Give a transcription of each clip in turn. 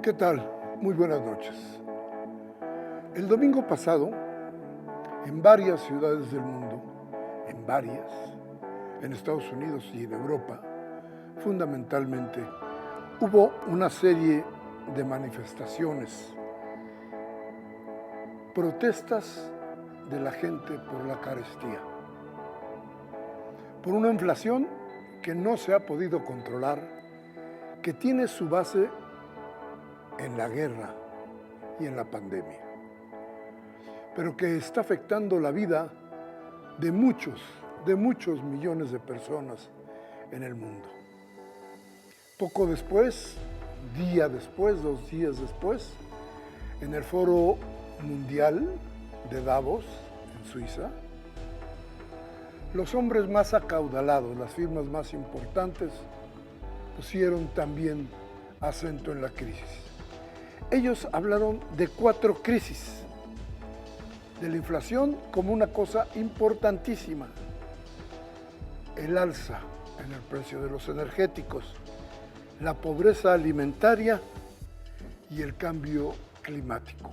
¿Qué tal? Muy buenas noches. El domingo pasado, en varias ciudades del mundo, en Estados Unidos y en Europa, fundamentalmente, hubo una serie de manifestaciones, protestas de la gente por la carestía, por una inflación que no se ha podido controlar, que tiene su base en la guerra y en la pandemia, pero que está afectando la vida de muchos millones de personas en el mundo. Poco después, día después, 2 días después, en el Foro Mundial de Davos, en Suiza, los hombres más acaudalados, las firmas más importantes, pusieron también acento en la crisis. Ellos hablaron de 4 crisis, de la inflación como una cosa importantísima, el alza en el precio de los energéticos, la pobreza alimentaria y el cambio climático.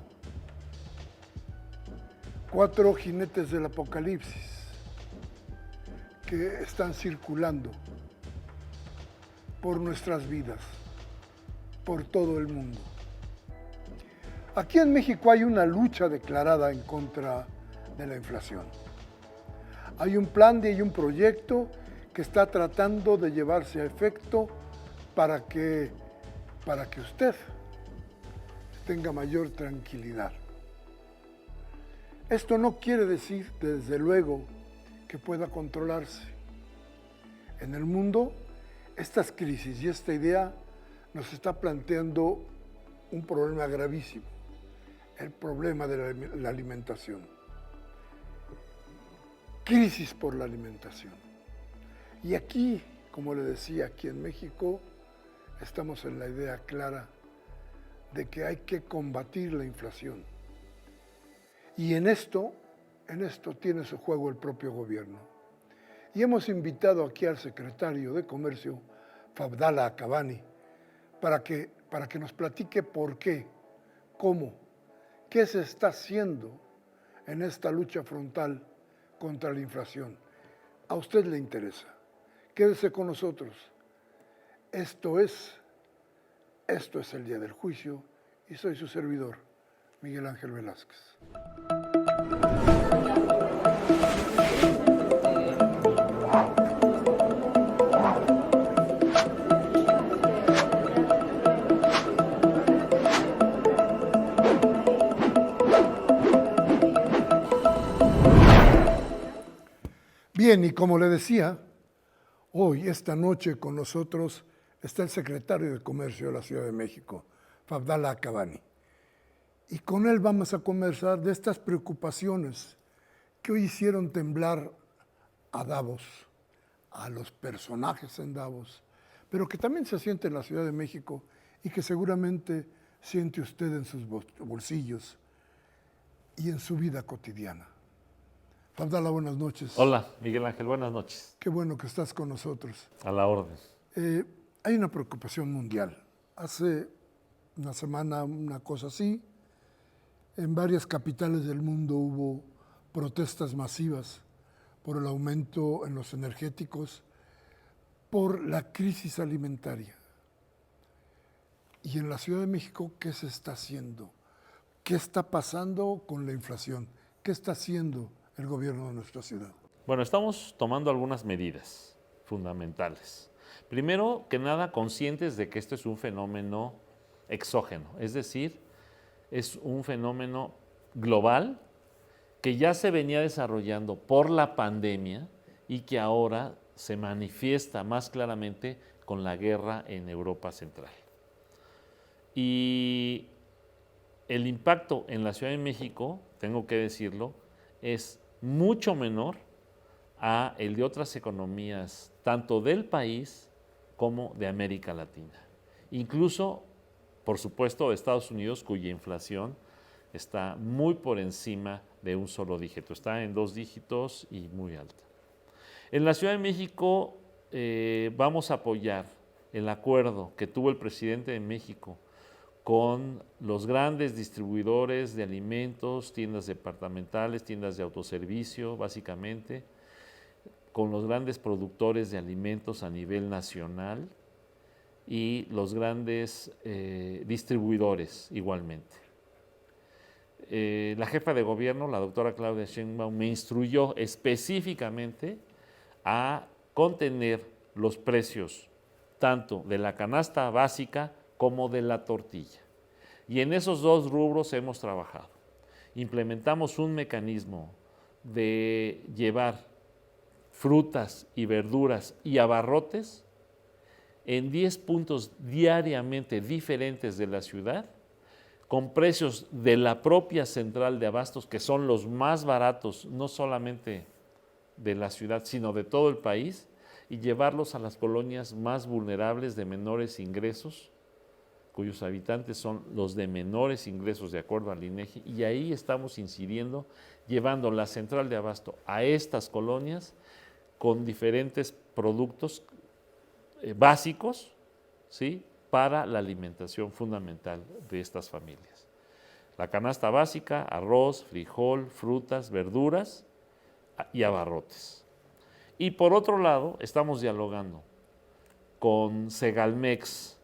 4 jinetes del apocalipsis que están circulando por nuestras vidas, por todo el mundo. Aquí en México hay una lucha declarada en contra de la inflación. Hay un plan y hay un proyecto que está tratando de llevarse a efecto para que usted tenga mayor tranquilidad. Esto no quiere decir, desde luego, que pueda controlarse. En el mundo, estas crisis y esta idea nos está planteando un problema gravísimo, el problema de la alimentación. Crisis por la alimentación. Y aquí, como le decía, aquí en México, estamos en la idea clara de que hay que combatir la inflación. Y en esto tiene su juego el propio gobierno. Y hemos invitado aquí al secretario de Comercio, Fadhala Khabani, para que nos platique por qué, cómo, qué se está haciendo en esta lucha frontal contra la inflación. A usted le interesa. Quédese con nosotros. Esto es el día del juicio y soy su servidor, Miguel Ángel Velázquez. Bien, y como le decía, hoy, esta noche, con nosotros está el secretario de Comercio de la Ciudad de México, Fadhala Khabani. Y con él vamos a conversar de estas preocupaciones que hoy hicieron temblar a Davos, a los personajes en Davos, pero que también se siente en la Ciudad de México y que seguramente siente usted en sus bolsillos y en su vida cotidiana. Fadhala, buenas noches. Hola, Miguel Ángel, buenas noches. Qué bueno que estás con nosotros. A la orden. Hay una preocupación mundial. Hace una semana, una cosa así, en varias capitales del mundo hubo protestas masivas por el aumento en los energéticos, por la crisis alimentaria. Y en la Ciudad de México, ¿qué se está haciendo? ¿Qué está pasando con la inflación? ¿Qué está haciendo el gobierno de nuestra ciudad? Bueno, estamos tomando algunas medidas fundamentales. Primero que nada, conscientes de que esto es un fenómeno exógeno, es decir, es un fenómeno global que ya se venía desarrollando por la pandemia y que ahora se manifiesta más claramente con la guerra en Europa Central. Y el impacto en la Ciudad de México, tengo que decirlo, es mucho menor a el de otras economías, tanto del país como de América Latina. Incluso, por supuesto, de Estados Unidos, cuya inflación está muy por encima de un solo dígito, está en 2 dígitos y muy alta. En la Ciudad de México vamos a apoyar el acuerdo que tuvo el presidente de México con los grandes distribuidores de alimentos, tiendas departamentales, tiendas de autoservicio, básicamente, con los grandes productores de alimentos a nivel nacional y los grandes distribuidores igualmente. La jefa de gobierno, la doctora Claudia Sheinbaum, me instruyó específicamente a contener los precios tanto de la canasta básica como de la tortilla. Y en esos dos rubros hemos trabajado. Implementamos un mecanismo de llevar frutas y verduras y abarrotes en 10 puntos diariamente diferentes de la ciudad, con precios de la propia central de abastos, que son los más baratos, no solamente de la ciudad, sino de todo el país, y llevarlos a las colonias más vulnerables de menores ingresos, cuyos habitantes son los de menores ingresos de acuerdo al INEGI, y ahí estamos incidiendo, llevando la central de abasto a estas colonias con diferentes productos básicos, ¿sí?, para la alimentación fundamental de estas familias. La canasta básica, arroz, frijol, frutas, verduras y abarrotes. Y por otro lado, estamos dialogando con Segalmex,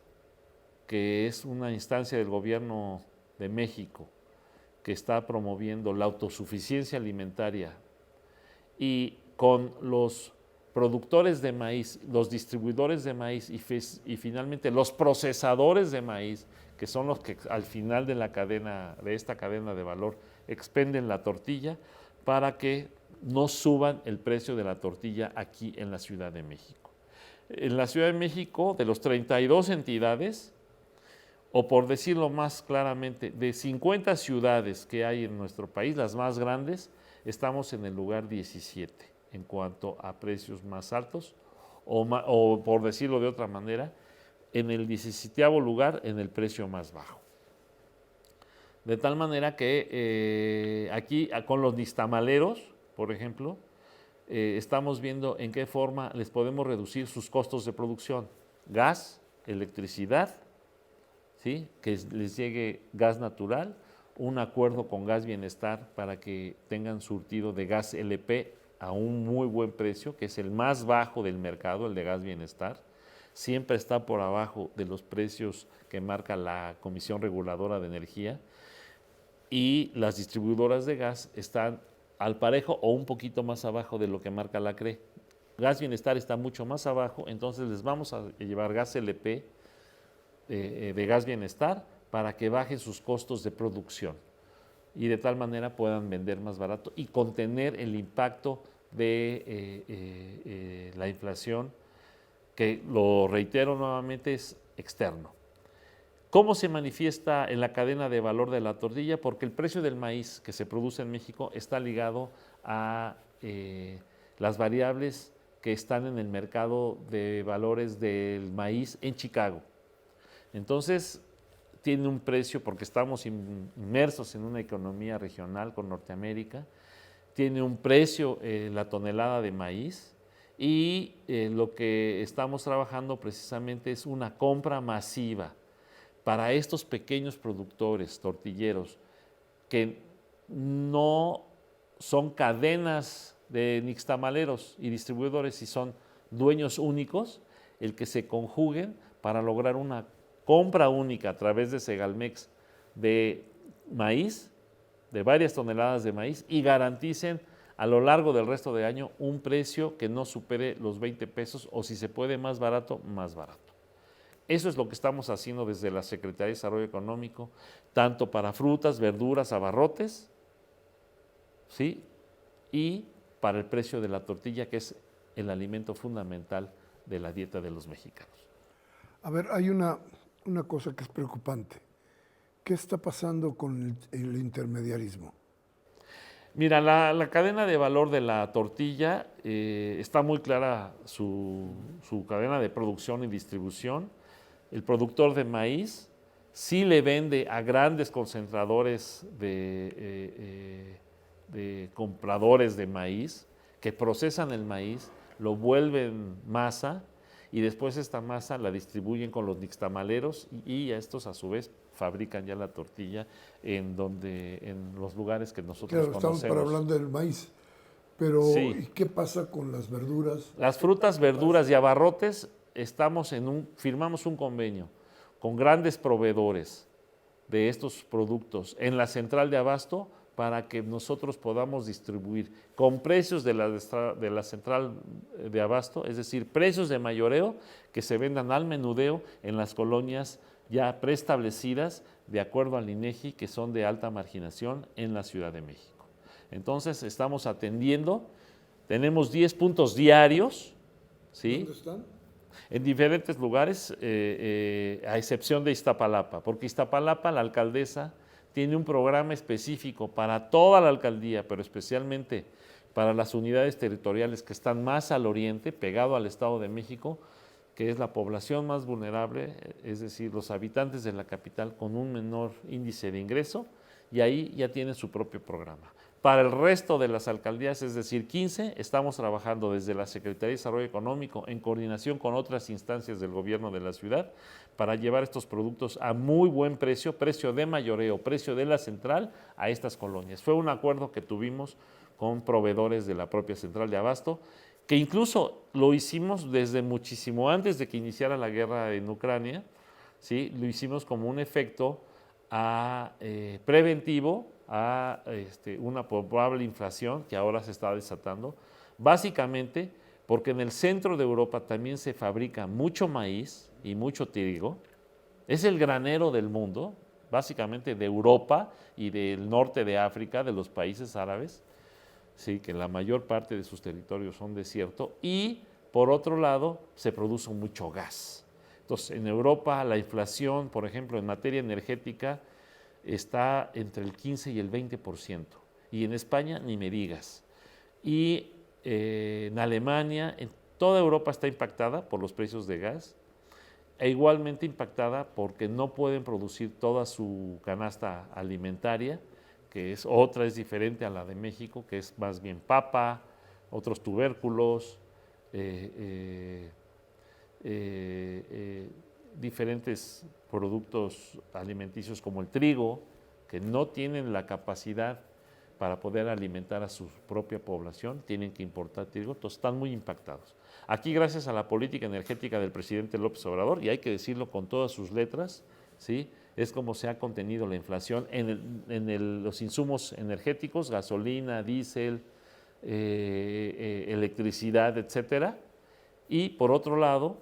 que es una instancia del gobierno de México que está promoviendo la autosuficiencia alimentaria, y con los productores de maíz, los distribuidores de maíz y finalmente los procesadores de maíz, que son los que al final de la cadena, de esta cadena de valor, expenden la tortilla para que no suban el precio de la tortilla aquí en la Ciudad de México. En la Ciudad de México, de los 32 entidades, o por decirlo más claramente, de 50 ciudades que hay en nuestro país, las más grandes, estamos en el lugar 17 en cuanto a precios más altos, o por decirlo de otra manera, en el 17º lugar en el precio más bajo. De tal manera que aquí con los nixtamaleros, por ejemplo, estamos viendo en qué forma les podemos reducir sus costos de producción. Gas, electricidad, ¿sí?, que les llegue gas natural, un acuerdo con Gas Bienestar para que tengan surtido de gas LP a un muy buen precio, que es el más bajo del mercado, el de Gas Bienestar. Siempre está por abajo de los precios que marca la Comisión Reguladora de Energía, y las distribuidoras de gas están al parejo o un poquito más abajo de lo que marca la CRE. Gas Bienestar está mucho más abajo, entonces les vamos a llevar gas LP de Gas Bienestar para que bajen sus costos de producción y de tal manera puedan vender más barato y contener el impacto de la inflación, que, lo reitero nuevamente, es externo. ¿Cómo se manifiesta en la cadena de valor de la tortilla? Porque el precio del maíz que se produce en México está ligado a las variables que están en el mercado de valores del maíz en Chicago. Entonces, tiene un precio, porque estamos inmersos en una economía regional con Norteamérica, tiene un precio la tonelada de maíz, y lo que estamos trabajando precisamente es una compra masiva para estos pequeños productores tortilleros que no son cadenas de nixtamaleros y distribuidores y son dueños únicos, el que se conjuguen para lograr una compra única a través de Segalmex de maíz, de varias toneladas de maíz, y garanticen a lo largo del resto de año un precio que no supere los 20 pesos, o si se puede más barato, más barato. Eso es lo que estamos haciendo desde la Secretaría de Desarrollo Económico, tanto para frutas, verduras, abarrotes, ¿sí?, y para el precio de la tortilla, que es el alimento fundamental de la dieta de los mexicanos. A ver, hay una cosa que es preocupante. ¿Qué está pasando con el intermediarismo? Mira, la cadena de valor de la tortilla está muy clara, su cadena de producción y distribución. El productor de maíz sí le vende a grandes concentradores de compradores de maíz, que procesan el maíz, lo vuelven masa y después esta masa la distribuyen con los nixtamaleros y estos a su vez fabrican ya la tortilla en los lugares que nosotros Claro, estamos conocemos. hablando del maíz, pero Sí. ¿y qué pasa con las verduras? Las frutas, verduras y abarrotes, firmamos un convenio con grandes proveedores de estos productos en la central de abasto para que nosotros podamos distribuir con precios de la central de abasto, es decir, precios de mayoreo que se vendan al menudeo en las colonias ya preestablecidas de acuerdo al INEGI, que son de alta marginación en la Ciudad de México. Entonces estamos atendiendo, tenemos 10 puntos diarios, ¿sí? ¿Dónde están? En diferentes lugares, a excepción de Iztapalapa, porque Iztapalapa, la alcaldesa, tiene un programa específico para toda la alcaldía, pero especialmente para las unidades territoriales que están más al oriente, pegado al Estado de México, que es la población más vulnerable, es decir, los habitantes de la capital con un menor índice de ingreso, y ahí ya tienen su propio programa. Para el resto de las alcaldías, es decir, 15, estamos trabajando desde la Secretaría de Desarrollo Económico en coordinación con otras instancias del gobierno de la ciudad para llevar estos productos a muy buen precio, precio de mayoreo, precio de la central, a estas colonias. Fue un acuerdo que tuvimos con proveedores de la propia central de abasto, que incluso lo hicimos desde muchísimo antes de que iniciara la guerra en Ucrania, ¿sí? Lo hicimos como un efecto preventivo a una probable inflación que ahora se está desatando, básicamente porque en el centro de Europa también se fabrica mucho maíz y mucho trigo, es el granero del mundo, básicamente de Europa y del norte de África, de los países árabes, sí, que la mayor parte de sus territorios son desierto, y por otro lado se produce mucho gas. Entonces, en Europa la inflación, por ejemplo, en materia energética, está entre el 15 y el 20%, y en España ni me digas. Y en Alemania, en toda Europa está impactada por los precios de gas, e igualmente impactada porque no pueden producir toda su canasta alimentaria, que es diferente a la de México, que es más bien papa, otros tubérculos, diferentes productos alimenticios como el trigo, que no tienen la capacidad para poder alimentar a su propia población, tienen que importar trigo, entonces están muy impactados. Aquí, gracias a la política energética del presidente López Obrador, y hay que decirlo con todas sus letras, ¿sí?, es como se ha contenido la inflación en los insumos energéticos, gasolina, diésel, electricidad, etcétera. Y por otro lado,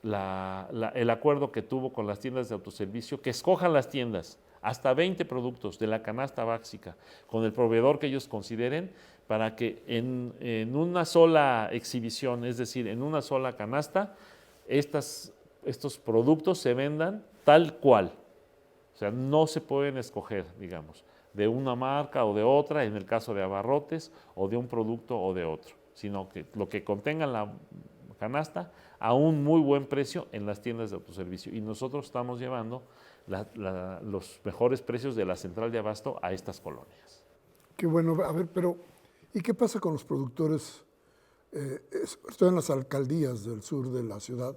el acuerdo que tuvo con las tiendas de autoservicio, que escojan las tiendas hasta 20 productos de la canasta básica con el proveedor que ellos consideren, para que en una sola exhibición, es decir, en una sola canasta, estos productos se vendan tal cual. O sea, no se pueden escoger, digamos, de una marca o de otra, en el caso de abarrotes, o de un producto o de otro, sino que lo que contenga la canasta a un muy buen precio en las tiendas de autoservicio. Y nosotros estamos llevando los mejores precios de la central de abasto a estas colonias. Qué bueno. A ver, pero ¿y qué pasa con los productores? Estoy en las alcaldías del sur de la ciudad.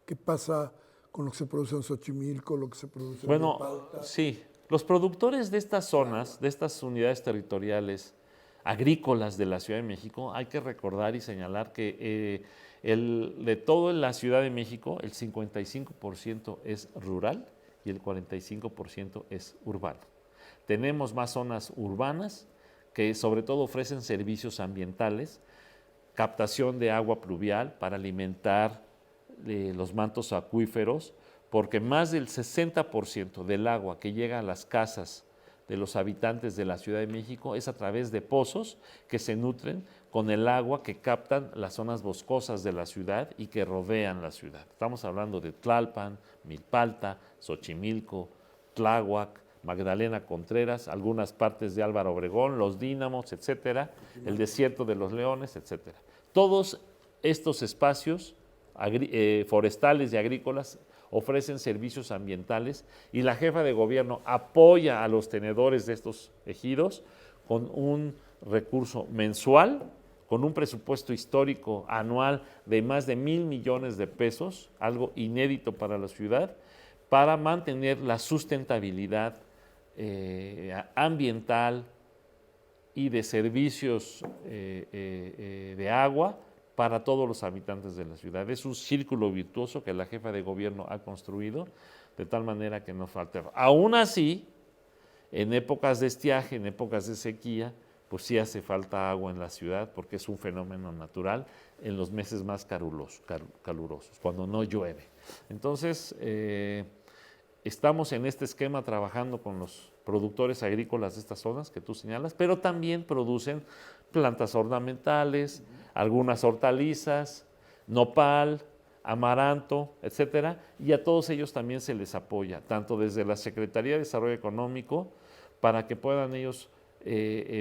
¿Qué pasa con lo que se produce en Xochimilco, lo que se produce en Milpalta? Sí, los productores de estas zonas, de estas unidades territoriales agrícolas de la Ciudad de México, hay que recordar y señalar que de todo en la Ciudad de México, el 55% es rural y el 45% es urbano. Tenemos más zonas urbanas que sobre todo ofrecen servicios ambientales, captación de agua pluvial para alimentar los mantos acuíferos, porque más del 60% del agua que llega a las casas de los habitantes de la Ciudad de México es a través de pozos que se nutren con el agua que captan las zonas boscosas de la ciudad y que rodean la ciudad. Estamos hablando de Tlalpan, Milpalta, Xochimilco, Tláhuac, Magdalena Contreras, algunas partes de Álvaro Obregón, Los Dínamos, etcétera, el Desierto de los Leones, etcétera. Todos estos espacios forestales y agrícolas ofrecen servicios ambientales y la jefa de gobierno apoya a los tenedores de estos ejidos con un recurso mensual con un presupuesto histórico anual de más de 1,000 millones de pesos, algo inédito para la ciudad, para mantener la sustentabilidad ambiental y de servicios de agua para todos los habitantes de la ciudad. Es un círculo virtuoso que la jefa de gobierno ha construido de tal manera que no falte. Aún así, en épocas de estiaje, en épocas de sequía, pues sí hace falta agua en la ciudad porque es un fenómeno natural en los meses más calurosos, cuando no llueve. Entonces, estamos en este esquema trabajando con los productores agrícolas de estas zonas que tú señalas, pero también producen plantas ornamentales, algunas hortalizas, nopal, amaranto, etcétera, y a todos ellos también se les apoya, tanto desde la Secretaría de Desarrollo Económico, para que puedan ellos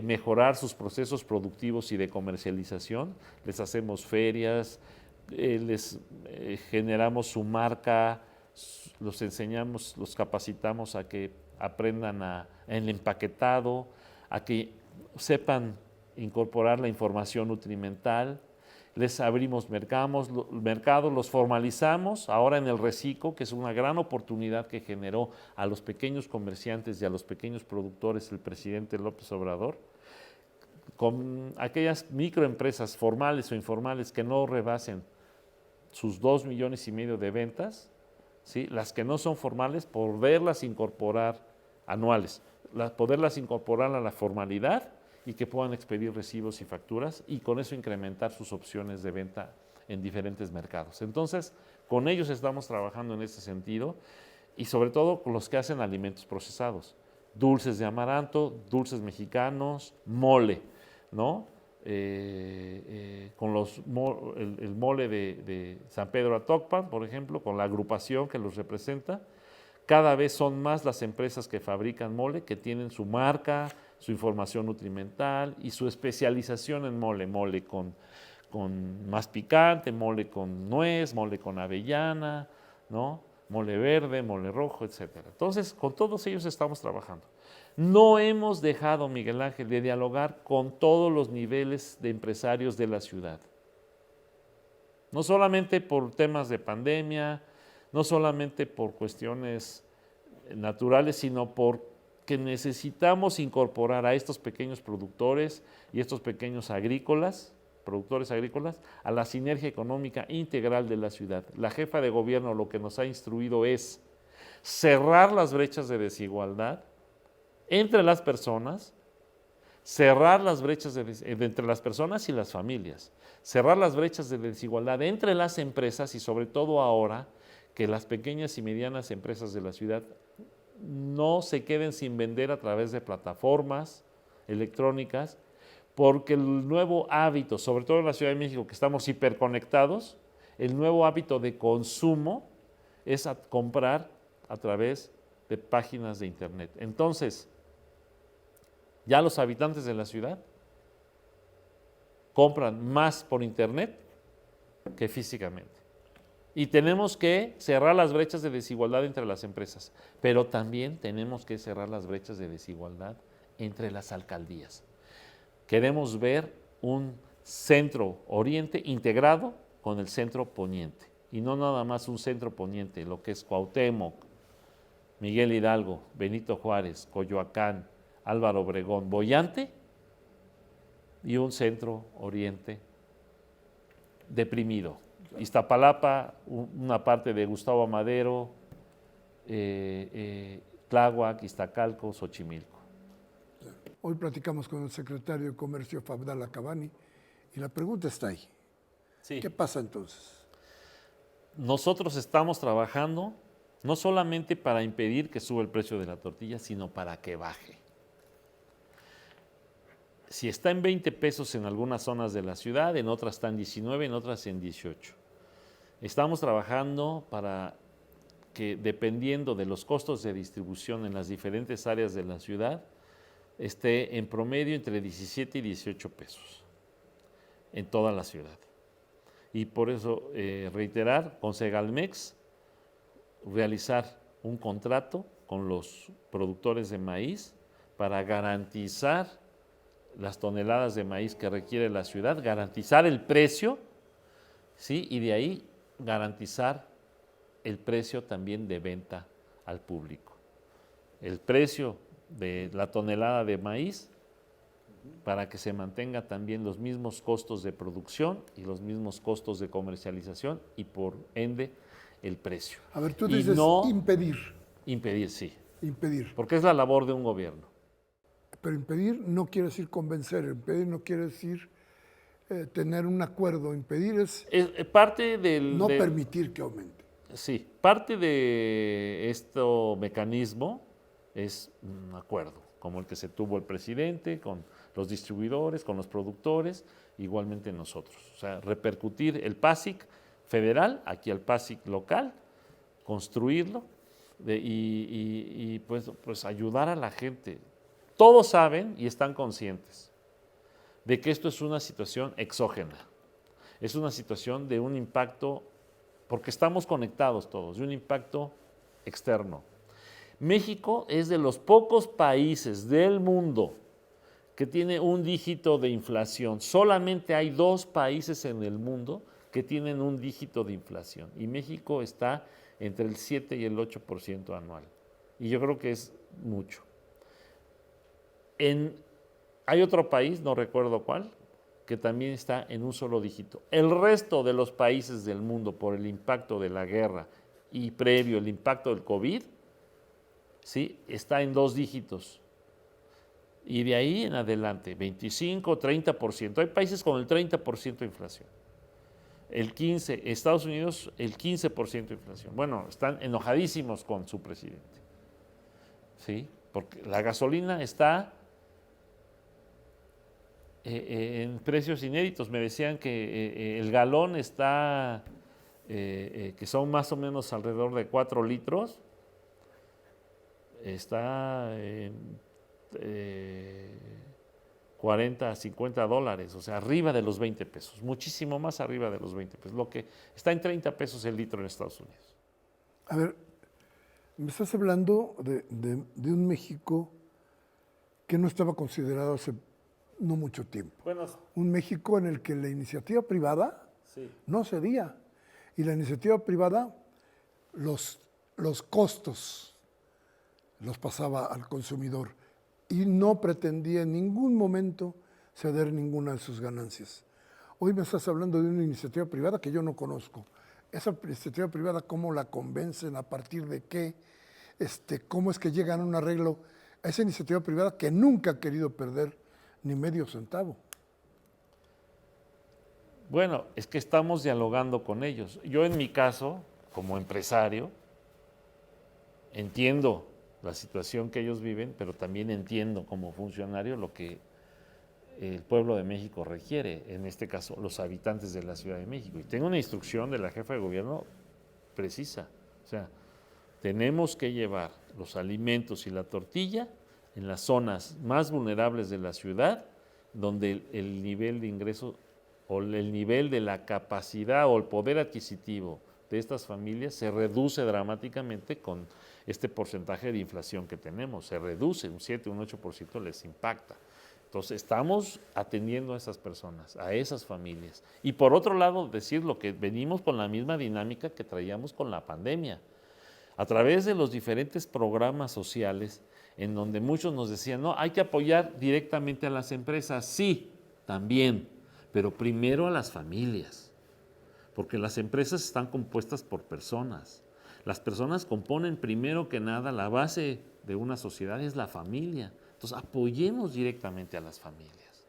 mejorar sus procesos productivos y de comercialización. Les hacemos ferias, les generamos su marca, los enseñamos, los capacitamos a que aprendan en el empaquetado, a que sepan incorporar la información nutrimental. Les abrimos mercados, los formalizamos ahora en el Recico, que es una gran oportunidad que generó a los pequeños comerciantes y a los pequeños productores el presidente López Obrador, con aquellas microempresas formales o informales que no rebasen sus 2,5 millones de ventas, ¿sí? Las que no son formales, poderlas incorporar anuales, poderlas incorporar a la formalidad y que puedan expedir recibos y facturas y con eso incrementar sus opciones de venta en diferentes mercados. Entonces, con ellos estamos trabajando en ese sentido y sobre todo con los que hacen alimentos procesados, dulces de amaranto, dulces mexicanos, mole, ¿no? Con el mole de San Pedro Atocpan, por ejemplo, con la agrupación que los representa. Cada vez son más las empresas que fabrican mole, que tienen su marca, su información nutrimental y su especialización en mole, mole con más picante, mole con nuez, mole con avellana, ¿no? Mole verde, mole rojo, etc. Entonces, con todos ellos estamos trabajando. No hemos dejado, Miguel Ángel, de dialogar con todos los niveles de empresarios de la ciudad. No solamente por temas de pandemia, no solamente por cuestiones naturales, sino porque necesitamos incorporar a estos pequeños productores y estos pequeños productores agrícolas, a la sinergia económica integral de la ciudad. La jefa de gobierno lo que nos ha instruido es cerrar las brechas de desigualdad entre las personas, cerrar las brechas entre las personas y las familias, cerrar las brechas de desigualdad entre las empresas y sobre todo ahora que las pequeñas y medianas empresas de la ciudad no se queden sin vender a través de plataformas electrónicas, porque el nuevo hábito, sobre todo en la Ciudad de México, que estamos hiperconectados, el nuevo hábito de consumo es comprar a través de páginas de internet. Entonces, ya los habitantes de la ciudad compran más por internet que físicamente. Y tenemos que cerrar las brechas de desigualdad entre las empresas, pero también tenemos que cerrar las brechas de desigualdad entre las alcaldías. Queremos ver un centro oriente integrado con el centro poniente, y no nada más un centro poniente, lo que es Cuauhtémoc, Miguel Hidalgo, Benito Juárez, Coyoacán, Álvaro Obregón, Boyante, y un centro oriente deprimido. Iztapalapa, una parte de Gustavo Amadero, Tláhuac, Iztacalco, Xochimilco. Hoy platicamos con el secretario de Comercio, Fabdala Cabani, y la pregunta está ahí. Sí. ¿Qué pasa entonces? Nosotros estamos trabajando no solamente para impedir que suba el precio de la tortilla, sino para que baje. Si está en 20 pesos en algunas zonas de la ciudad, en otras está en 19, en otras en 18. Estamos trabajando para que, dependiendo de los costos de distribución en las diferentes áreas de la ciudad, esté en promedio entre 17 y 18 pesos en toda la ciudad. Y por eso, reiterar, con Segalmex, realizar un contrato con los productores de maíz para garantizar las toneladas de maíz que requiere la ciudad, garantizar el precio, ¿sí? Y de ahí garantizar el precio también de venta al público. El precio de la tonelada de maíz para que se mantenga también los mismos costos de producción y los mismos costos de comercialización y por ende el precio. A ver, tú Y dices no impedir, impedir, sí, impedir. porque es la labor de un gobierno. Pero impedir no quiere decir convencer, impedir no quiere decir tener un acuerdo, impedir es Parte del... no permitir que aumente. Sí, parte de este mecanismo es un acuerdo, como el que se tuvo el presidente con los distribuidores, con los productores, igualmente nosotros. O sea, repercutir el PASIC federal aquí al PASIC local, construirlo y pues ayudar a la gente. Todos saben y están conscientes de que esto es una situación exógena, es una situación de un impacto, porque estamos conectados todos, de un impacto externo. México es de los pocos países del mundo que tiene un dígito de inflación. Solamente hay 2 países en el mundo que tienen un dígito de inflación y México está entre el 7 y el 8% anual. Y yo creo que es mucho. Hay otro país, no recuerdo cuál, que también está en un solo dígito. El resto de los países del mundo, por el impacto de la guerra y previo el impacto del COVID, ¿sí?, está en 2 dígitos. Y de ahí en adelante, 25, 30%. Hay países con el 30% de inflación. El 15%, Estados Unidos, el 15% de inflación. Bueno, están enojadísimos con su presidente. ¿Sí? Porque la gasolina está en precios inéditos. Me decían que el galón está, que son más o menos alrededor de 4 litros, está en 40 a 50 dólares, o sea, arriba de los 20 pesos, muchísimo más arriba de los 20 pesos, lo que está en 30 pesos el litro en Estados Unidos. A ver, me estás hablando de un México que no estaba considerado hace no mucho tiempo. Bueno, Un México en el que la iniciativa privada sí. no cedía. Y la iniciativa privada, los costos los pasaba al consumidor y no pretendía en ningún momento ceder ninguna de sus ganancias. Hoy me estás hablando de una iniciativa privada que yo no conozco. Esa iniciativa privada, ¿cómo la convencen? ¿A partir de qué? ¿Cómo es que llegan a un arreglo? A esa iniciativa privada que nunca ha querido perder ni medio centavo. Bueno, es que estamos dialogando con ellos. Yo en mi caso, como empresario, entiendo la situación que ellos viven, pero también entiendo como funcionario lo que el pueblo de México requiere, en este caso los habitantes de la Ciudad de México. Y tengo una instrucción de la jefa de gobierno precisa, o sea, tenemos que llevar los alimentos y la tortilla en las zonas más vulnerables de la ciudad, donde el nivel de ingreso o el nivel de la capacidad o el poder adquisitivo de estas familias se reduce dramáticamente con este porcentaje de inflación que tenemos, se reduce un 7, un 8% les impacta. Entonces estamos atendiendo a esas personas, a esas familias. Y por otro lado, decir lo que venimos con la misma dinámica que traíamos con la pandemia. A través de los diferentes programas sociales, en donde muchos nos decían, no, hay que apoyar directamente a las empresas. Sí, también, pero primero a las familias, porque las empresas están compuestas por personas. Las personas componen primero que nada la base de una sociedad, es la familia. Entonces apoyemos directamente a las familias.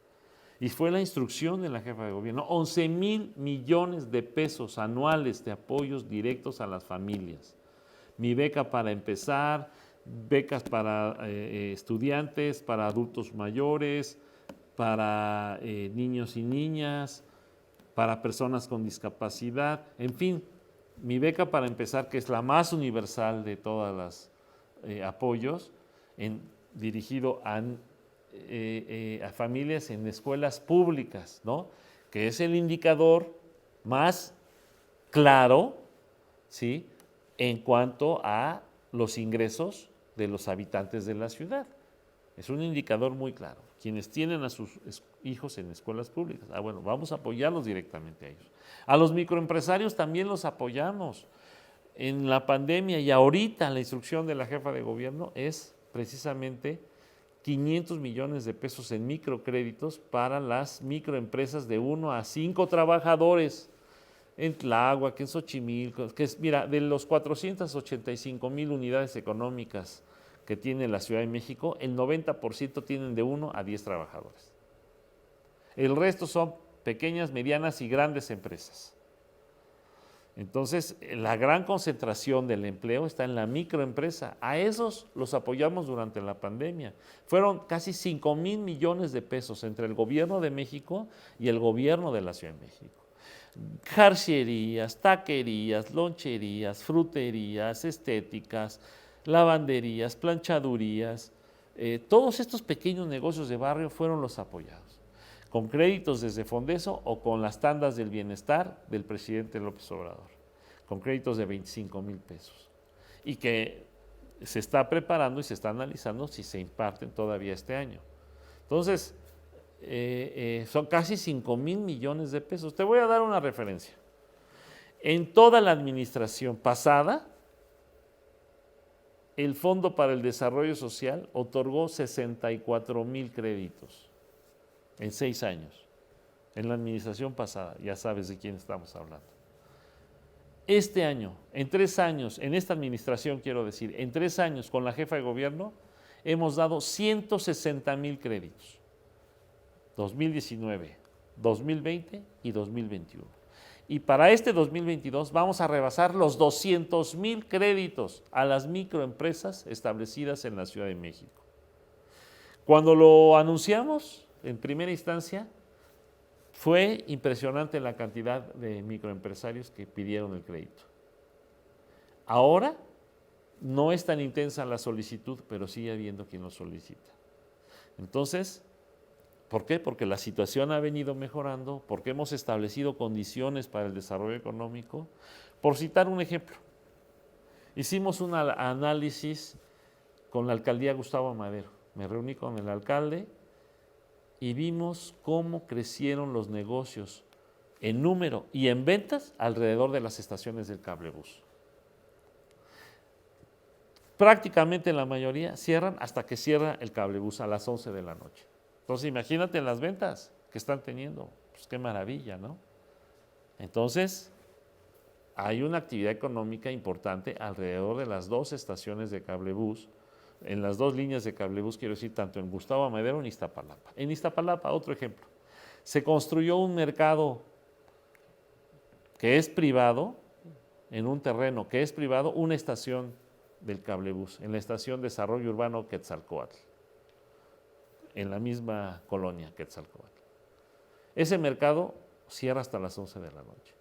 Y fue la instrucción de la jefa de gobierno, 11,000 millones de pesos anuales de apoyos directos a las familias. Mi beca para empezar, becas para estudiantes, para adultos mayores, para niños y niñas, para personas con discapacidad, en fin, mi beca para empezar, que es la más universal de todos los apoyos, dirigido a familias en escuelas públicas, ¿no?, que es el indicador más claro, ¿sí?, en cuanto a los ingresos de los habitantes de la ciudad. Es un indicador muy claro. quienes tienen a sus hijos en escuelas públicas. Bueno, vamos a apoyarlos directamente a ellos. A los microempresarios también los apoyamos. En la pandemia y ahorita la instrucción de la jefa de gobierno es precisamente 500 millones de pesos en microcréditos para las microempresas de 1 a 5 trabajadores en Tláhuac, en Xochimilco, que es, mira, de los 485,000 unidades económicas que tiene la Ciudad de México, el 90% tienen de 1 a 10 trabajadores. El resto son pequeñas, medianas y grandes empresas. Entonces, la gran concentración del empleo está en la microempresa. A esos los apoyamos durante la pandemia. Fueron casi 5,000 millones de pesos entre el gobierno de México y el gobierno de la Ciudad de México. Jarcierías, taquerías, loncherías, fruterías, estéticas, lavanderías, planchadurías, todos estos pequeños negocios de barrio fueron los apoyados, con créditos desde Fondeso o con las tandas del bienestar del presidente López Obrador, con créditos de 25,000 pesos, y que se está preparando y se está analizando si se imparten todavía este año. Entonces, son casi 5,000 millones de pesos. Te voy a dar una referencia. En toda la administración pasada, el Fondo para el Desarrollo Social otorgó 64,000 créditos en 6 años. En la administración pasada, ya sabes de quién estamos hablando. Este año, en 3 años, en esta administración quiero decir, en 3 años con la jefa de gobierno, hemos dado 160,000 créditos. 2019, 2020 y 2021. Y para este 2022 vamos a rebasar los 200,000 créditos a las microempresas establecidas en la Ciudad de México. Cuando lo anunciamos en primera instancia, fue impresionante la cantidad de microempresarios que pidieron el crédito. Ahora no es tan intensa la solicitud, pero sigue habiendo quien lo solicita. Entonces, ¿por qué? Porque la situación ha venido mejorando, porque hemos establecido condiciones para el desarrollo económico. Por citar un ejemplo, hicimos un análisis con la alcaldía Gustavo Amadero. Me reuní con el alcalde y vimos cómo crecieron los negocios en número y en ventas alrededor de las estaciones del cablebús. Prácticamente la mayoría cierran hasta que cierra el cablebús a las 11 de la noche. Entonces, imagínate las ventas que están teniendo. Pues qué maravilla, ¿no? Entonces, hay una actividad económica importante alrededor de las 2 estaciones de cablebús, en las 2 líneas de cablebús, quiero decir, tanto en Gustavo Amadero en Iztapalapa. En Iztapalapa, otro ejemplo, se construyó un mercado que es privado, en un terreno que es privado, una estación del cablebús, en la estación Desarrollo Urbano Quetzalcóatl, en la misma colonia Quetzalcóatl. Ese mercado cierra hasta las 11 de la noche.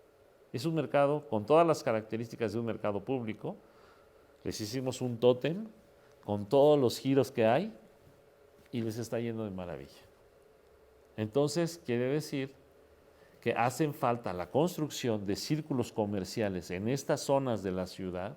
Es un mercado con todas las características de un mercado público. Les hicimos un tótem con todos los giros que hay y les está yendo de maravilla. Entonces, quiere decir que hacen falta la construcción de círculos comerciales en estas zonas de la ciudad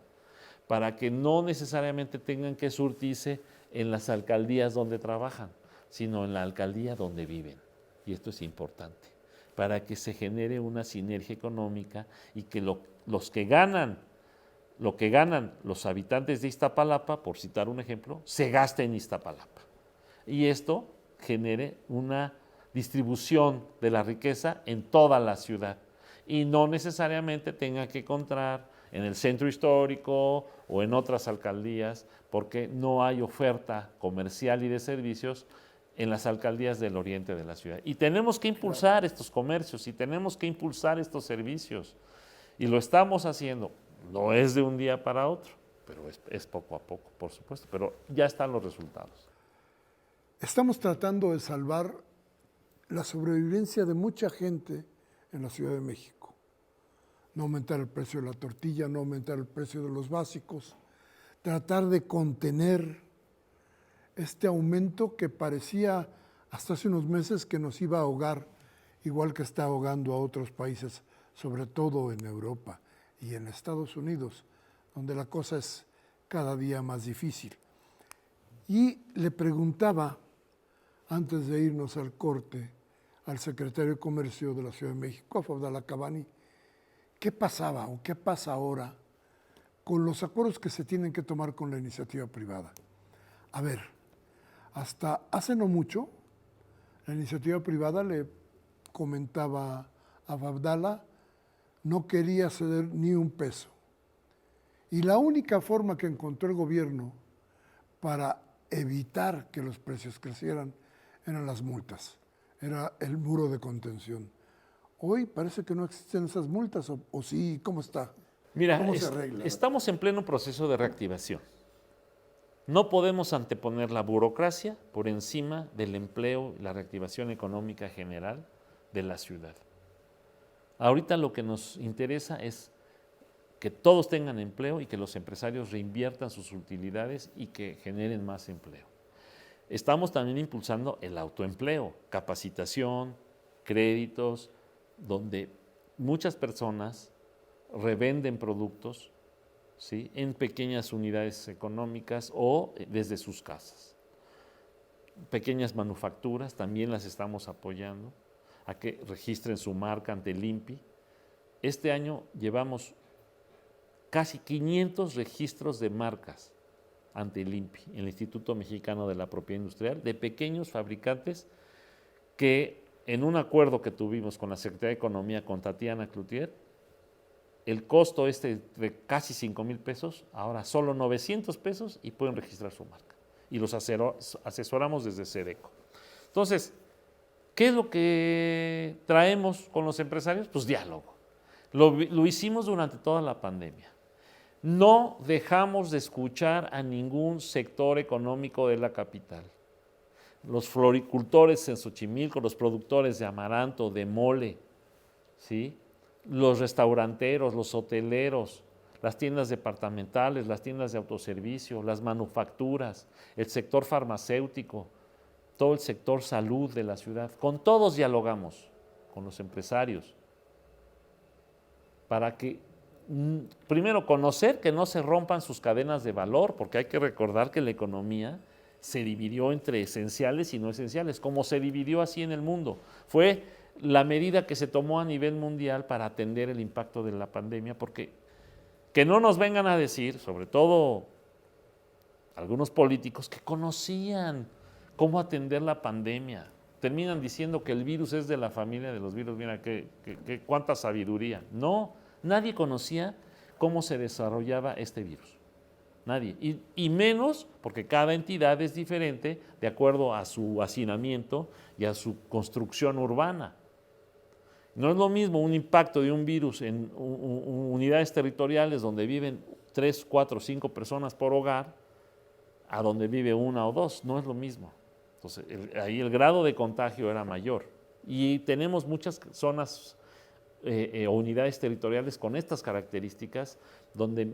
para que no necesariamente tengan que surtirse en las alcaldías donde trabajan, sino en la alcaldía donde viven. Y esto es importante, para que se genere una sinergia económica y que lo que ganan los habitantes de Iztapalapa, por citar un ejemplo, se gaste en Iztapalapa. Y esto genere una distribución de la riqueza en toda la ciudad y no necesariamente tenga que encontrar en el centro histórico o en otras alcaldías, porque no hay oferta comercial y de servicios en las alcaldías del oriente de la ciudad. Y tenemos que impulsar estos comercios y tenemos que impulsar estos servicios. Y lo estamos haciendo. No es de un día para otro, pero es poco a poco, por supuesto, pero ya están los resultados. Estamos tratando de salvar la sobrevivencia de mucha gente en la Ciudad de México. No aumentar el precio de la tortilla, no aumentar el precio de los básicos, tratar de contener este aumento que parecía hasta hace unos meses que nos iba a ahogar, igual que está ahogando a otros países, sobre todo en Europa y en Estados Unidos, donde la cosa es cada día más difícil. Y le preguntaba antes de irnos al corte, al secretario de Comercio de la Ciudad de México, a Fadala Cavani, ¿qué pasaba o qué pasa ahora con los acuerdos que se tienen que tomar con la iniciativa privada? A ver, hasta hace no mucho, la iniciativa privada le comentaba a Fadala, no quería ceder ni un peso. Y la única forma que encontró el gobierno para evitar que los precios crecieran eran las multas, era el muro de contención. Hoy parece que no existen esas multas, o sí, ¿cómo está? Mira, ¿Cómo se arregla? estamos en pleno proceso de reactivación. No podemos anteponer la burocracia por encima del empleo y la reactivación económica general de la ciudad. Ahorita lo que nos interesa es que todos tengan empleo y que los empresarios reinviertan sus utilidades y que generen más empleo. Estamos también impulsando el autoempleo, capacitación, créditos, donde muchas personas revenden productos, ¿sí?, en pequeñas unidades económicas o desde sus casas. Pequeñas manufacturas también las estamos apoyando a que registren su marca ante el INPI. Este año llevamos casi 500 registros de marcas ante el INPI, el Instituto Mexicano de la Propiedad Industrial, de pequeños fabricantes que en un acuerdo que tuvimos con la Secretaría de Economía, con Tatiana Cloutier, el costo de casi 5,000 pesos, ahora solo 900 pesos y pueden registrar su marca. Y los asesoramos desde SEDECO. Entonces, ¿qué es lo que traemos con los empresarios? Pues diálogo. Lo hicimos durante toda la pandemia. No dejamos de escuchar a ningún sector económico de la capital. Los floricultores en Xochimilco, los productores de amaranto, de mole, ¿sí?, los restauranteros, los hoteleros, las tiendas departamentales, las tiendas de autoservicio, las manufacturas, el sector farmacéutico, todo el sector salud de la ciudad. Con todos dialogamos, con los empresarios, para que, primero, conocer que no se rompan sus cadenas de valor, porque hay que recordar que la economía se dividió entre esenciales y no esenciales, como se dividió así en el mundo. Fue la medida que se tomó a nivel mundial para atender el impacto de la pandemia, porque que no nos vengan a decir, sobre todo algunos políticos que conocían cómo atender la pandemia, terminan diciendo que el virus es de la familia de los virus. Mira, cuánta sabiduría. No, nadie conocía cómo se desarrollaba este virus. Nadie. Y menos porque cada entidad es diferente de acuerdo a su hacinamiento y a su construcción urbana. No es lo mismo un impacto de un virus en unidades territoriales donde viven 3, 4, 5 personas por hogar a donde vive 1 o 2. No es lo mismo. Entonces, ahí el grado de contagio era mayor. Y tenemos muchas zonas o unidades territoriales con estas características donde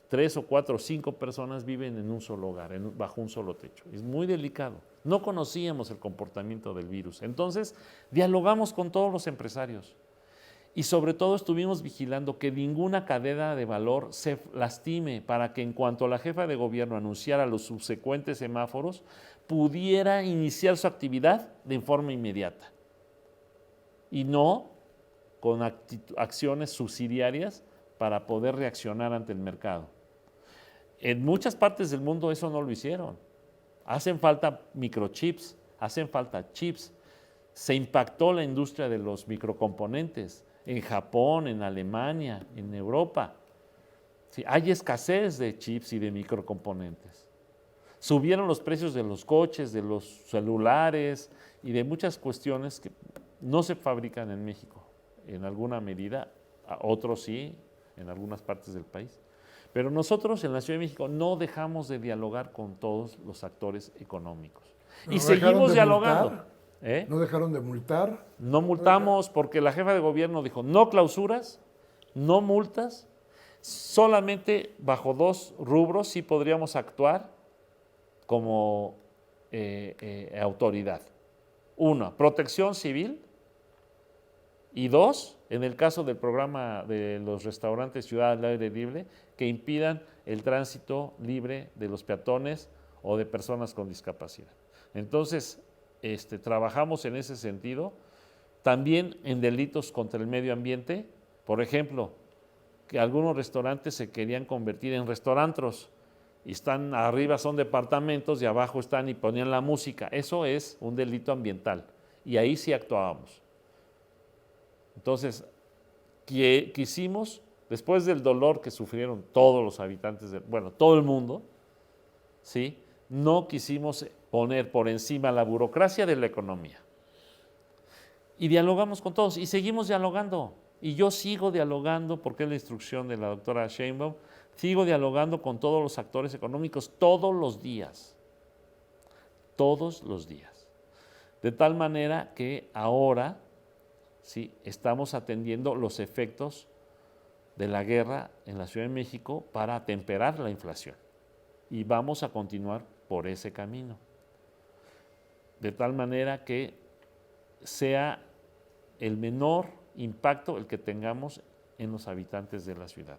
3 o 4 o 5 personas viven en un solo hogar, bajo un solo techo. Es muy delicado. No conocíamos el comportamiento del virus. Entonces, dialogamos con todos los empresarios y sobre todo estuvimos vigilando que ninguna cadena de valor se lastime para que en cuanto la jefa de gobierno anunciara los subsecuentes semáforos, pudiera iniciar su actividad de forma inmediata y no con acciones subsidiarias para poder reaccionar ante el mercado. En muchas partes del mundo eso no lo hicieron. Hacen falta microchips, hacen falta chips. Se impactó la industria de los microcomponentes en Japón, en Alemania, en Europa. Sí, hay escasez de chips y de microcomponentes. Subieron los precios de los coches, de los celulares y de muchas cuestiones que no se fabrican en México en alguna medida, otros sí, en algunas partes del país. Pero nosotros en la Ciudad de México no dejamos de dialogar con todos los actores económicos. Y seguimos dialogando. ¿No dejaron de multar? No multamos porque la jefa de gobierno dijo no clausuras, no multas, solamente bajo 2 rubros sí podríamos actuar como autoridad. 1, protección civil, y 2, en el caso del programa de los restaurantes Ciudad al Aire Libre, que impidan el tránsito libre de los peatones o de personas con discapacidad. Entonces, trabajamos en ese sentido. También en delitos contra el medio ambiente, por ejemplo, que algunos restaurantes se querían convertir en restaurantros y están arriba son departamentos y abajo están y ponían la música. Eso es un delito ambiental y ahí sí actuábamos. Entonces, quisimos, después del dolor que sufrieron todos los habitantes, todo el mundo, ¿sí? No quisimos poner por encima la burocracia de la economía. Y dialogamos con todos y seguimos dialogando. Y yo sigo dialogando, porque es la instrucción de la doctora Sheinbaum, sigo dialogando con todos los actores económicos todos los días. Todos los días. De tal manera que ahora sí estamos atendiendo los efectos de la guerra en la Ciudad de México para atemperar la inflación. Y vamos a continuar por ese camino. De tal manera que sea el menor impacto el que tengamos en los habitantes de la ciudad.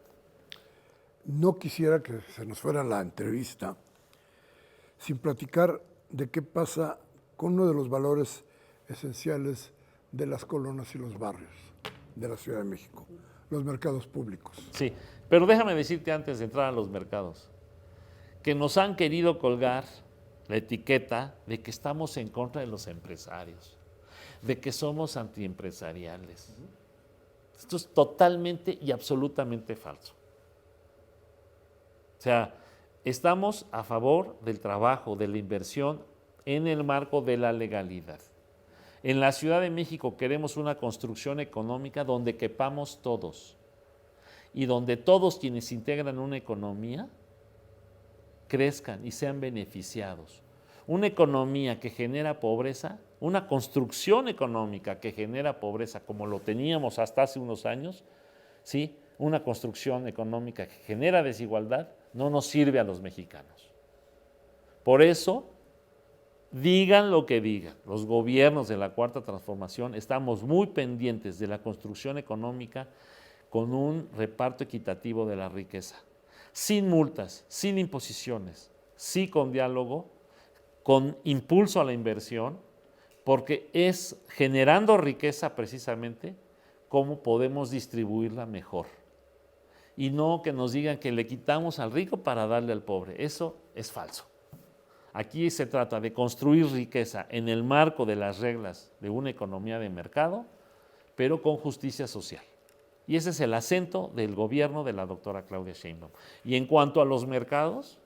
No quisiera que se nos fuera la entrevista sin platicar de qué pasa con uno de los valores esenciales de las colonias y los barrios de la Ciudad de México, los mercados públicos. Sí, pero déjame decirte antes de entrar a los mercados, que nos han querido colgar la etiqueta de que estamos en contra de los empresarios, de que somos antiempresariales. Esto es totalmente y absolutamente falso. O sea, estamos a favor del trabajo, de la inversión en el marco de la legalidad. En la Ciudad de México queremos una construcción económica donde quepamos todos y donde todos quienes integran una economía crezcan y sean beneficiados. Una economía que genera pobreza, una construcción económica que genera pobreza, como lo teníamos hasta hace unos años, ¿sí? Una construcción económica que genera desigualdad, no nos sirve a los mexicanos. Por eso, digan lo que digan, los gobiernos de la Cuarta Transformación estamos muy pendientes de la construcción económica con un reparto equitativo de la riqueza, sin multas, sin imposiciones, sí con diálogo, con impulso a la inversión, porque es generando riqueza precisamente cómo podemos distribuirla mejor. Y no que nos digan que le quitamos al rico para darle al pobre. Eso es falso. Aquí se trata de construir riqueza en el marco de las reglas de una economía de mercado, pero con justicia social. Y ese es el acento del gobierno de la doctora Claudia Sheinbaum. Y en cuanto a los mercados,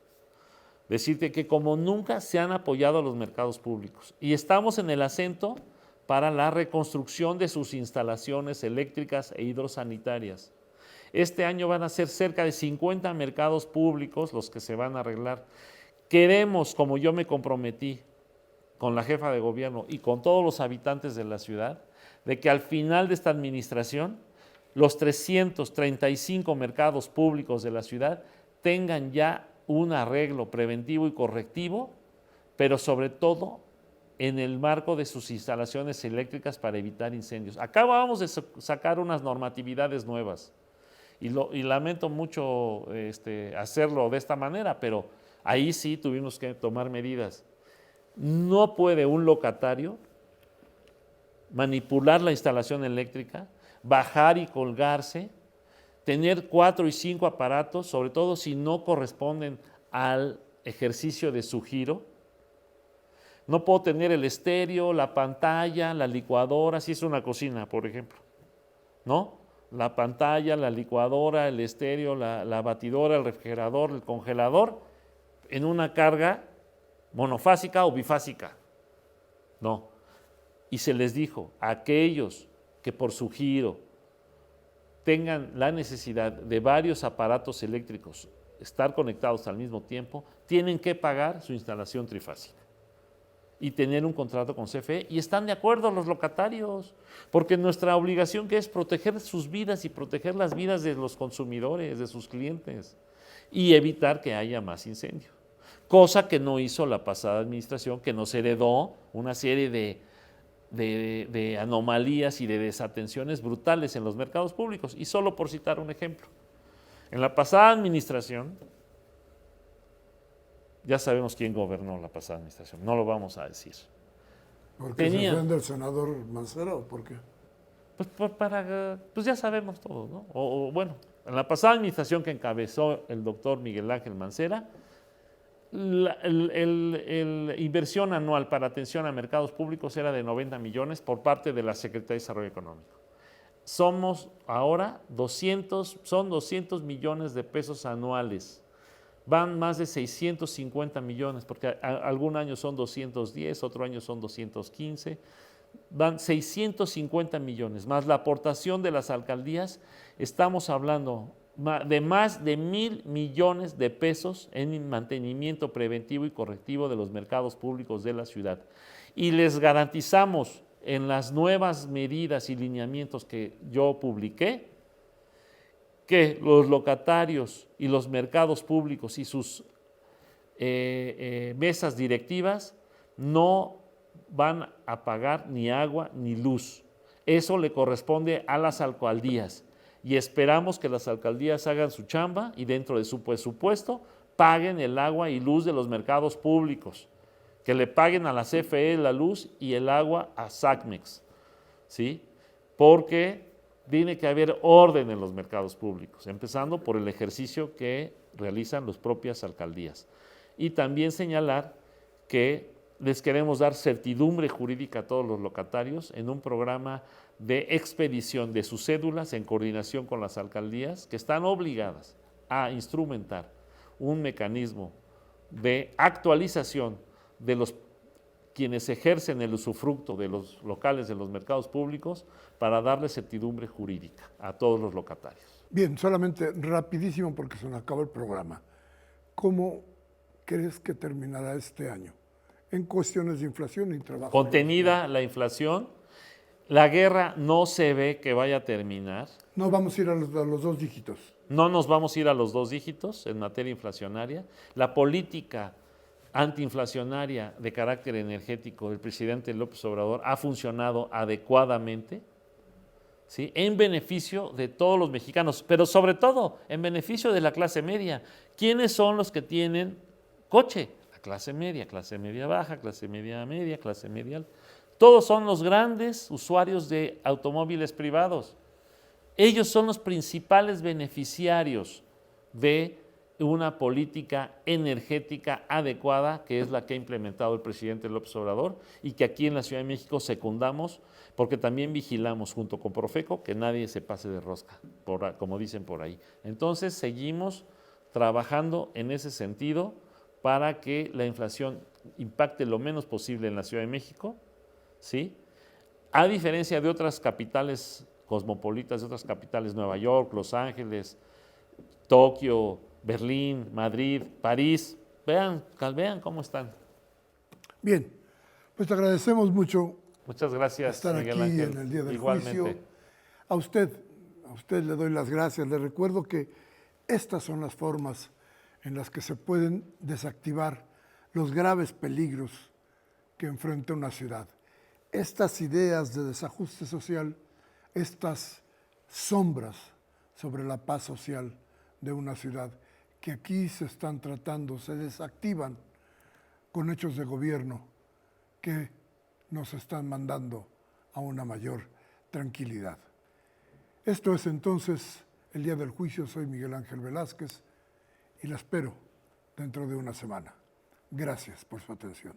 decirte que como nunca se han apoyado a los mercados públicos y estamos en el acento para la reconstrucción de sus instalaciones eléctricas e hidrosanitarias. Este año van a ser cerca de 50 mercados públicos los que se van a arreglar. Queremos, como yo me comprometí con la jefa de gobierno y con todos los habitantes de la ciudad, de que al final de esta administración los 335 mercados públicos de la ciudad tengan ya un arreglo preventivo y correctivo, pero sobre todo en el marco de sus instalaciones eléctricas para evitar incendios. Acabamos de sacar unas normatividades nuevas y lamento mucho hacerlo de esta manera, pero ahí sí tuvimos que tomar medidas. No puede un locatario manipular la instalación eléctrica, bajar y colgarse, tener 4 y 5 aparatos, sobre todo si no corresponden al ejercicio de su giro. No puedo tener el estéreo, la pantalla, la licuadora, si es una cocina, por ejemplo, ¿no? La pantalla, la licuadora, el estéreo, la batidora, el refrigerador, el congelador, en una carga monofásica o bifásica. No. Y se les dijo a aquellos que por su giro tengan la necesidad de varios aparatos eléctricos estar conectados al mismo tiempo, tienen que pagar su instalación trifásica y tener un contrato con CFE, y están de acuerdo los locatarios, porque nuestra obligación que es proteger sus vidas y proteger las vidas de los consumidores, de sus clientes, y evitar que haya más incendios. Cosa que no hizo la pasada administración, que nos heredó una serie de anomalías y de desatenciones brutales en los mercados públicos. Y solo por citar un ejemplo, en la pasada administración, ya sabemos quién gobernó la pasada administración, no lo vamos a decir, ¿Porque se ofende el senador Mancera o por qué? Pues ya sabemos todos, ¿no? Bueno, en la pasada administración que encabezó el doctor Miguel Ángel Mancera, la inversión anual para atención a mercados públicos era de 90 millones por parte de la Secretaría de Desarrollo Económico. Somos ahora 200 millones de pesos anuales. Van más de 650 millones, porque algún año son 210, otro año son 215. Van 650 millones, más la aportación de las alcaldías, estamos hablando de más de 1,000 millones de pesos en mantenimiento preventivo y correctivo de los mercados públicos de la ciudad. Y les garantizamos en las nuevas medidas y lineamientos que yo publiqué, que los locatarios y los mercados públicos y sus mesas directivas no van a pagar ni agua ni luz. Eso le corresponde a las alcaldías y esperamos que las alcaldías hagan su chamba y dentro de su presupuesto paguen el agua y luz de los mercados públicos, que le paguen a la CFE la luz y el agua a SACMEX, ¿sí? Porque tiene que haber orden en los mercados públicos, empezando por el ejercicio que realizan las propias alcaldías. Y también señalar que les queremos dar certidumbre jurídica a todos los locatarios en un programa de expedición de sus cédulas en coordinación con las alcaldías, que están obligadas a instrumentar un mecanismo de actualización de los quienes ejercen el usufructo de los locales de los mercados públicos para darle certidumbre jurídica a todos los locatarios. Bien, solamente rapidísimo porque se nos acabó el programa. ¿Cómo crees que terminará este año en cuestiones de inflación y trabajo? Contenida la inflación, la guerra no se ve que vaya a terminar. No vamos a ir a los 2 dígitos. No nos vamos a ir a los 2 dígitos en materia inflacionaria. La política antiinflacionaria de carácter energético del presidente López Obrador ha funcionado adecuadamente, ¿sí? En beneficio de todos los mexicanos, pero sobre todo en beneficio de la clase media. ¿Quiénes son los que tienen coche? La clase media baja, clase media media, clase media alta. Todos son los grandes usuarios de automóviles privados. Ellos son los principales beneficiarios de una política energética adecuada, que es la que ha implementado el presidente López Obrador y que aquí en la Ciudad de México secundamos, porque también vigilamos junto con Profeco que nadie se pase de rosca, como dicen por ahí. Entonces seguimos trabajando en ese sentido para que la inflación impacte lo menos posible en la Ciudad de México, ¿sí? A diferencia de otras capitales cosmopolitas, de otras capitales, Nueva York, Los Ángeles, Tokio, Berlín, Madrid, París, vean cómo están. Bien, pues te agradecemos mucho. Muchas gracias, estar Miguel aquí Ángel. en el día del Igualmente. juicio. A usted le doy las gracias. Le recuerdo que estas son las formas en las que se pueden desactivar los graves peligros que enfrenta una ciudad. Estas ideas de desajuste social, estas sombras sobre la paz social de una ciudad que aquí se están tratando, se desactivan con hechos de gobierno que nos están mandando a una mayor tranquilidad. Esto es entonces el día del juicio. Soy Miguel Ángel Velázquez y la espero dentro de una semana. Gracias por su atención.